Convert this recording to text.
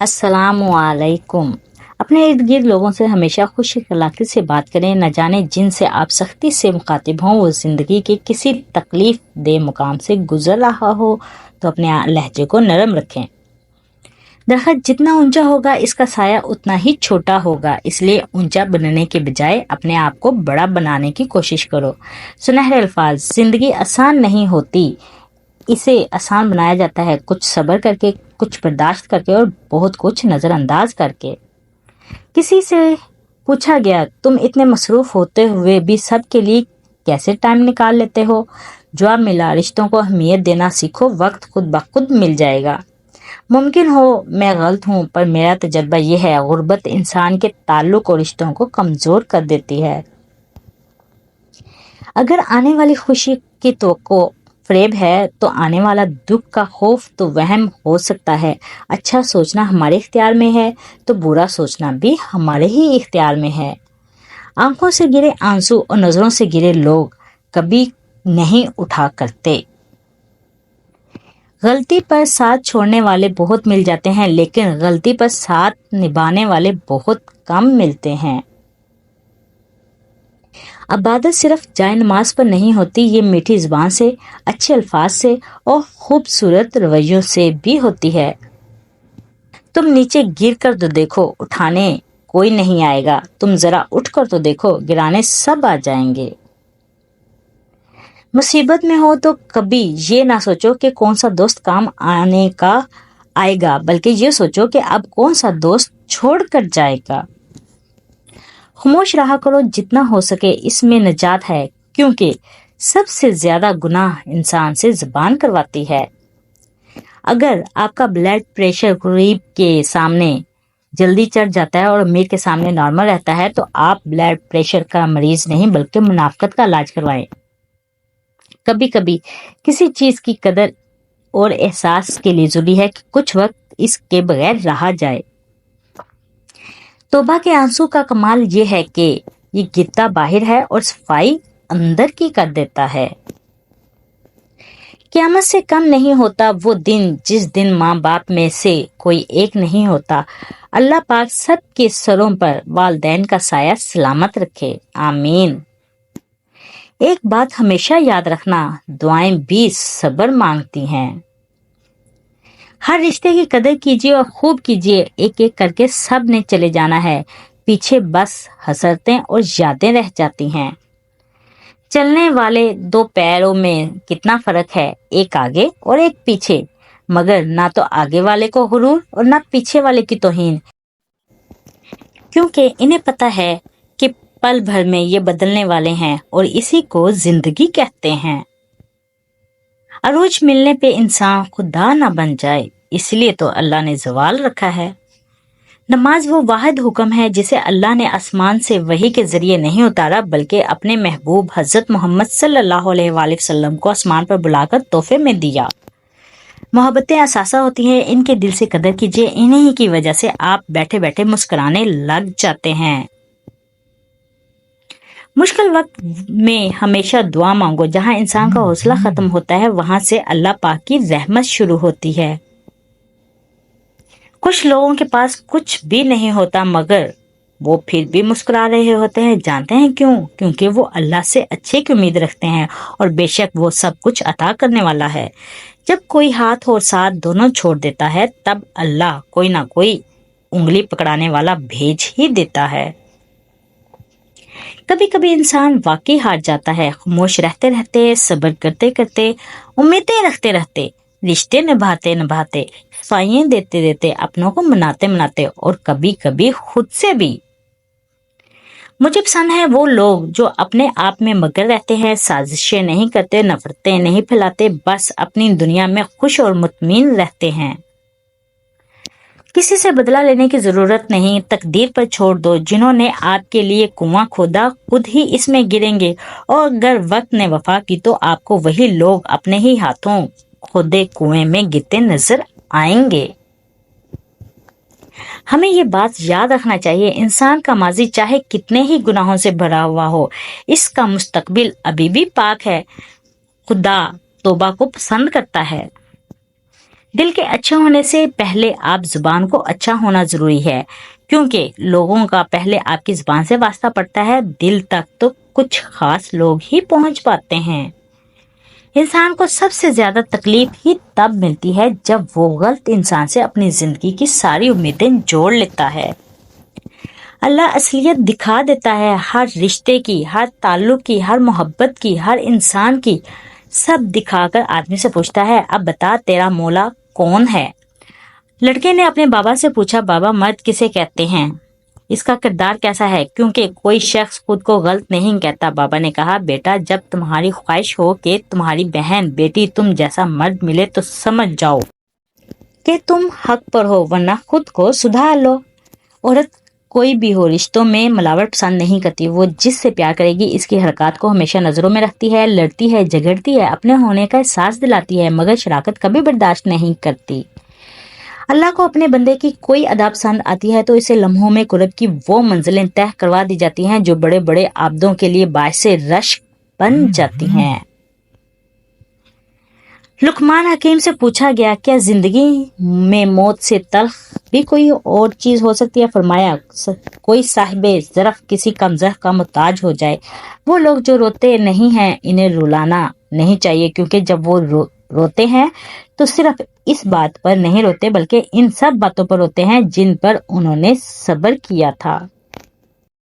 अस्सलाम वालेकुम। अपने इर्द गिर्द लोगों से हमेशा खुश अखलाकी से बात करें। न जाने जिनसे आप सख्ती से मुखातिब हों वो जिंदगी के किसी तकलीफ दे मुकाम से गुजर रहा हो तो अपने लहजे को नरम रखें। दरख्त जितना ऊंचा होगा इसका साया उतना ही छोटा होगा, इसलिए ऊंचा बनने के बजाय अपने आप को बड़ा बनाने की कोशिश करो। सुनहरे अल्फाज, जिंदगी आसान नहीं होती, इसे आसान बनाया जाता है कुछ सब्र करके, कुछ बर्दाश्त करके और बहुत कुछ नजरअंदाज करके। किसी से पूछा गया, तुम इतने मसरूफ होते हुए भी सबके लिए कैसे टाइम निकाल लेते हो? जवाब मिला, रिश्तों को अहमियत देना सीखो, वक्त खुद ब खुद मिल जाएगा। मुमकिन हो मैं गलत हूँ, पर मेरा तजर्बा यह है, गुर्बत इंसान के ताल्लुक और रिश्तों को कमजोर कर देती है। अगर आने वाली खुशी की तवक्को फरेब है तो आने वाला दुख का खौफ तो वहम हो सकता है। अच्छा सोचना हमारे इख्तियार में है तो बुरा सोचना भी हमारे ही इख्तियार में है। आंखों से गिरे आंसू और नजरों से गिरे लोग कभी नहीं उठा करते। गलती पर साथ छोड़ने वाले बहुत मिल जाते हैं, लेकिन गलती पर साथ निभाने वाले बहुत कम मिलते हैं। इबादत सिर्फ जाए नमाज पर नहीं होती, ये मीठी जुबान से, अच्छे अल्फाज से और खूबसूरत रवैयों से भी होती है। तुम नीचे गिर कर तो देखो, उठाने कोई नहीं आएगा। तुम जरा उठ कर तो देखो, गिराने सब आ जाएंगे। मुसीबत में हो तो कभी ये ना सोचो कि कौन सा दोस्त काम आने का आएगा, बल्कि ये सोचो कि अब कौन सा दोस्त छोड़ कर जाएगा। खामोश रहा करो जितना हो सके, इसमें निजात है, क्योंकि सबसे ज्यादा गुनाह इंसान से जुबान करवाती है। अगर आपका ब्लड प्रेशर गरीब के सामने जल्दी चढ़ जाता है और अमीर के सामने नॉर्मल रहता है तो आप ब्लड प्रेशर का मरीज नहीं बल्कि मुनाफिकत का इलाज करवाएं। कभी कभी किसी चीज की कदर और एहसास के लिए जरूरी है कि कुछ वक्त इसके बगैर रहा जाए। तौबा के आंसू का कमाल ये है कि ये गिरता बाहर है और सफाई अंदर की कर देता है। क़यामत से कम नहीं होता वो दिन जिस दिन माँ बाप में से कोई एक नहीं होता। अल्लाह पाक सबके सरों पर वालिदैन का साया सलामत रखे, आमीन। एक बात हमेशा याद रखना, दुआएं भी सब्र मांगती हैं। हर रिश्ते की कदर कीजिए और खूब कीजिए, एक एक करके सब ने चले जाना है, पीछे बस हसरतें और यादें रह जाती हैं। चलने वाले दो पैरों में कितना फर्क है, एक आगे और एक पीछे, मगर ना तो आगे वाले को गुरूर और ना पीछे वाले की तौहीन, क्योंकि इन्हें पता है कि पल भर में ये बदलने वाले हैं और इसी को जिंदगी कहते हैं। अरूज मिलने पे इंसान खुदा ना बन जाए, इसलिए तो अल्लाह ने ज़वाल रखा है। नमाज वो वाहिद हुक्म है जिसे अल्लाह ने आसमान से वही के जरिए नहीं उतारा, बल्कि अपने महबूब हजरत मोहम्मद सल्लल्लाहु अलैहि वसल्लम को आसमान पर बुलाकर तोहफे में दिया। मोहब्बतें असासा होती हैं, इनके दिल से कदर कीजिए, इन्हीं की वजह से आप बैठे बैठे मुस्कुराने लग जाते हैं। मुश्किल वक्त में हमेशा दुआ मांगो, जहां इंसान का हौसला खत्म होता है वहां से अल्लाह पाक की रहमत शुरू होती है। कुछ लोगों के पास कुछ भी नहीं होता मगर वो फिर भी मुस्कुरा रहे होते हैं, जानते हैं क्यों? क्योंकि वो अल्लाह से अच्छे की उम्मीद रखते हैं और बेशक वो सब कुछ अता करने वाला है। जब कोई हाथ और साथ दोनों छोड़ देता है तब अल्लाह कोई ना कोई उंगली पकड़ाने वाला भेज ही देता है। कभी कभी इंसान वाकई हार जाता है, खामोश रहते रहते, सब्र करते करते, उम्मीदें रखते रहते, रिश्ते निभाते निभाते, सफाइयां देते देते, अपनों को मनाते मनाते और कभी कभी खुद से भी। मुझे पसंद है वो लोग जो अपने आप में मगन रहते हैं, साजिशें नहीं करते, नफरतें नहीं फैलाते, बस अपनी दुनिया में खुश और मुतमईन रहते हैं। किसी से बदला लेने की जरूरत नहीं, तकदीर पर छोड़ दो। जिन्होंने आपके लिए कुआं खोदा खुद ही इसमें गिरेंगे, और अगर वक्त ने वफा की तो आपको वही लोग अपने ही हाथों खोदे कुएं में गिरते नजर आएंगे। हमें ये बात याद रखना चाहिए, इंसान का माजी चाहे कितने ही गुनाहों से भरा हुआ हो, इसका मुस्तकबिल अभी भी पाक है। खुदा तौबा को पसंद करता है। دل کے اچھے ہونے سے پہلے آپ زبان کو اچھا ہونا ضروری ہے، کیونکہ لوگوں کا پہلے آپ کی زبان سے واسطہ پڑتا ہے، دل تک تو کچھ خاص لوگ ہی پہنچ پاتے ہیں۔ انسان کو سب سے زیادہ تکلیف ہی تب ملتی ہے جب وہ غلط انسان سے اپنی زندگی کی ساری امیدیں جوڑ لیتا ہے۔ اللہ اصلیت دکھا دیتا ہے، ہر رشتے کی، ہر تعلق کی، ہر محبت کی، ہر انسان کی، سب دکھا کر آدمی سے پوچھتا ہے، اب بتا تیرا مولا کون ہے؟ لڑکے نے اپنے بابا سے پوچھا، بابا مرد کسے کہتے ہیں؟ اس کا کردار کیسا ہے؟ کیونکہ کوئی شخص خود کو غلط نہیں کہتا۔ بابا نے کہا، بیٹا جب تمہاری خواہش ہو کہ تمہاری بہن بیٹی تم جیسا مرد ملے تو سمجھ جاؤ کہ تم حق پر ہو، ورنہ خود کو سدھار لو۔ عورت کوئی بھی ہو رشتوں میں ملاوٹ پسند نہیں کرتی، وہ جس سے پیار کرے گی اس کی حرکات کو ہمیشہ نظروں میں رکھتی ہے، لڑتی ہے، جھگڑتی ہے، اپنے ہونے کا احساس دلاتی ہے، مگر شراکت کبھی برداشت نہیں کرتی۔ اللہ کو اپنے بندے کی کوئی ادا پسند آتی ہے تو اسے لمحوں میں قرب کی وہ منزلیں طے کروا دی جاتی ہیں جو بڑے بڑے عابدوں کے لیے باعث رشک بن جاتی ہیں۔ لقمان حکیم سے پوچھا گیا، کیا زندگی میں موت سے تلخ بھی کوئی اور چیز ہو سکتی ہے؟ فرمایا، کوئی صاحب ظرف کسی کمزہ کا محتاج ہو جائے۔ وہ لوگ جو روتے نہیں ہیں انہیں رلانا نہیں چاہیے، کیونکہ جب وہ روتے ہیں تو صرف اس بات پر نہیں روتے بلکہ ان سب باتوں پر روتے ہیں جن پر انہوں نے صبر کیا تھا۔